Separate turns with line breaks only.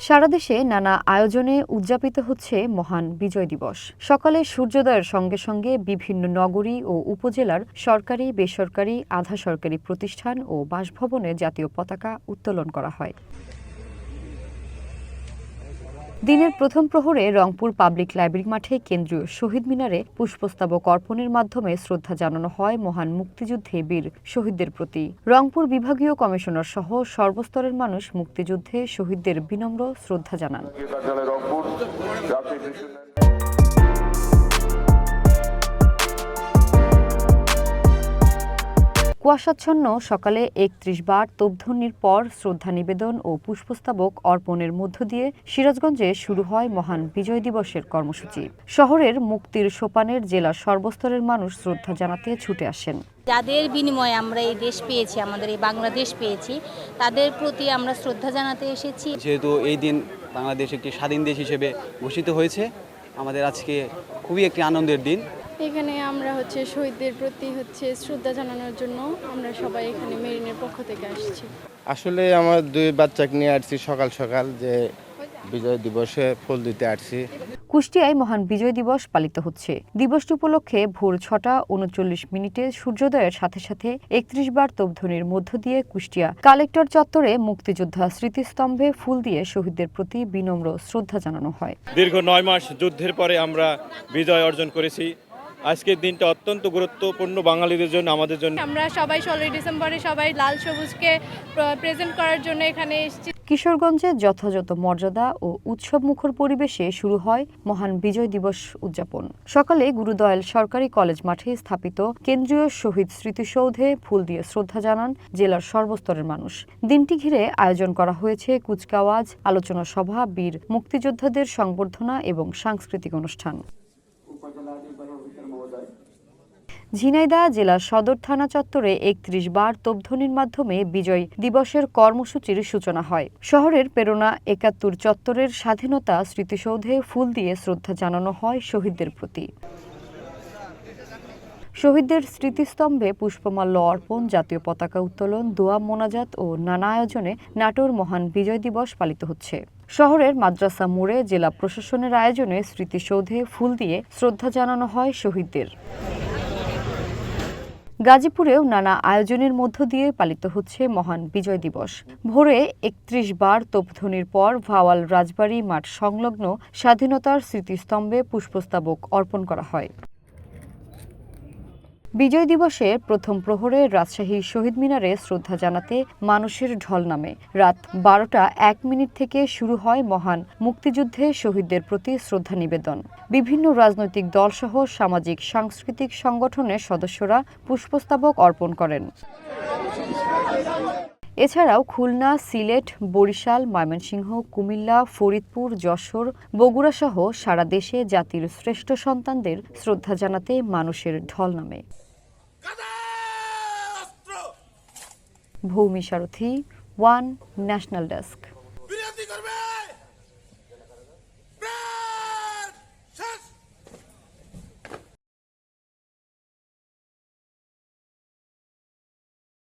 সারা দেশে নানা আয়োজনে উদযাপিত হচ্ছে মহান বিজয় দিবস। সকালে সূর্যোদয়ের সঙ্গে সঙ্গে বিভিন্ন নগরী ও উপজেলার সরকারি, বেসরকারি, আধা সরকারি প্রতিষ্ঠান ও বাসভবনে জাতীয় পতাকা উত্তোলন করা হয়। দিনের প্রথম প্রহরে রংপুর পাবলিক লাইব্রেরি মাঠে কেন্দ্রীয় শহীদ মিনারে পুষ্পস্তবক অর্পণের মাধ্যমে শ্রদ্ধা জানানো হয় মহান মুক্তিযুদ্ধে বীর শহীদদের প্রতি। রংপুর বিভাগীয় কমিশনার সহ সর্বস্তরের মানুষ মুক্তিযুদ্ধে শহীদদের বিনম্র শ্রদ্ধা জানান। কুয়াশাচ্ছন্ন সকালে ৩১ বার তোপধ্বনির পর শ্রদ্ধা নিবেদন ও পুষ্পস্তবক অর্পণের মধ্য দিয়ে সিরাজগঞ্জে শুরু হয় মহান বিজয় দিবসের কর্মসূচি। শহরের মুক্তির সোপানের জেলার সর্বস্তরের মানুষ শ্রদ্ধা জানাতে ছুটে আসেন।
যাদের বিনিময়ে আমরা এই দেশ পেয়েছি, আমাদের এই বাংলাদেশ পেয়েছি, তাদের প্রতি আমরা শ্রদ্ধা জানাতে এসেছি।
যেহেতু এই দিন বাংলাদেশ একটি স্বাধীন দেশ হিসেবে ঘোষিত হয়েছে, আমাদের আজকে খুবই একটি আনন্দের দিন।
এখানে আমরা শহীদদের প্রতি শ্রদ্ধা জানানোর জন্য আমরা সবাই এখানে মেরিনের পক্ষ থেকে আসছি।
আসলে আমার দুই বাচ্চাকে নিয়ে আসছি সকাল সকাল, যে বিজয় দিবসে ফুল দিতে আসছি।
কুষ্টিয়ায় মহান বিজয় দিবস পালিত হচ্ছে। দিবসটি উপলক্ষে ভোর ৬টা ৩৯ সূর্যোদয়ের সাথে সাথে ৩১ বার তোপধ্বনির মধ্য দিয়ে কুষ্টিয়া কালেক্টর চত্বরে মুক্তিযোদ্ধা স্মৃতিস্তম্ভে ফুল দিয়ে শহীদদের প্রতি বিনম্র শ্রদ্ধা জানানো হয়।
দীর্ঘ ৯ মাস যুদ্ধের পরে আমরা বিজয় অর্জন করেছি। আজকের দিনটা অত্যন্ত গুরুত্বপূর্ণ বাঙালিদের জন্য, আমাদের জন্য।
আমরা সবাই ১৬ই ডিসেম্বরে সবাই লাল সবুজকে প্রেজেন্ট করার জন্য এখানে এসেছি।
কিশোরগঞ্জে যথাযথ মর্যাদা ও উৎসবমুখর পরিবেশে শুরু হয় মহান বিজয় দিবস উদযাপন। সকালে গুরুদয়াল সরকারি কলেজ মাঠে স্থাপিত কেন্দ্রীয় শহীদ স্মৃতিসৌধে ফুল দিয়ে শ্রদ্ধা জানান জেলার সর্বস্তরের মানুষ। দিনটি ঘিরে আয়োজন করা হয়েছে কুচকাওয়াজ, আলোচনা সভা, বীর মুক্তিযোদ্ধাদের সংবর্ধনা এবং সাংস্কৃতিক অনুষ্ঠান। ঝিনাইদহ জেলা সদর থানা চত্বরে ৩১ বার তোপধ্বনির মাধ্যমে বিজয় দিবসের কর্মসূচির সূচনা হয়। শহরের প্রেরণা ৭১ চত্বরের স্বাধীনতা স্মৃতিসৌধে ফুল দিয়ে শ্রদ্ধা জানানো হয় শহীদদের প্রতি। শহীদদের স্মৃতিস্তম্ভে পুষ্পমাল্য অর্পণ, জাতীয় পতাকা উত্তোলন, দোয়া মোনাজাত ও নানা আয়োজনে নাটোর মহান বিজয় দিবস পালিত হচ্ছে। শহরের মাদ্রাসা মোড়ে জেলা প্রশাসনের আয়োজনে স্মৃতিসৌধে ফুল দিয়ে শ্রদ্ধা জানানো হয় শহীদদের। গাজীপুরেও নানা আয়োজনের মধ্য দিয়ে পালিত হচ্ছে মহান বিজয় দিবস। ভোরে ৩১ বার তোপধ্বনির পর ভাওয়াল রাজবাড়ী মাঠ সংলগ্ন স্বাধীনতার স্মৃতিস্তম্ভে পুষ্পস্তবক অর্পণ করা হয়। বিজয় দিবসের প্রথম প্রহরে রাজশাহী শহীদ মিনারে শ্রদ্ধা জানাতে মানুষের ঢল নামে। রাত ১২টা ১ থেকে শুরু হয় মহান মুক্তিযুদ্ধে শহীদদের প্রতি শ্রদ্ধা নিবেদন। বিভিন্ন রাজনৈতিক দলসহ সামাজিক সাংস্কৃতিক সংগঠনের সদস্যরা পুষ্পস্তবক অর্পণ করেন। এছাড়াও খুলনা, সিলেট, বরিশাল, ময়মনসিংহ, কুমিল্লা, ফরিদপুর, যশোর, বগুড়া সহ সারা দেশে জাতির শ্রেষ্ঠ সন্তানদের শ্রদ্ধা জানাতে মানুষের ঢল নামে। ভৌমি সারথী, ওয়ান ন্যাশনাল ডেস্ক।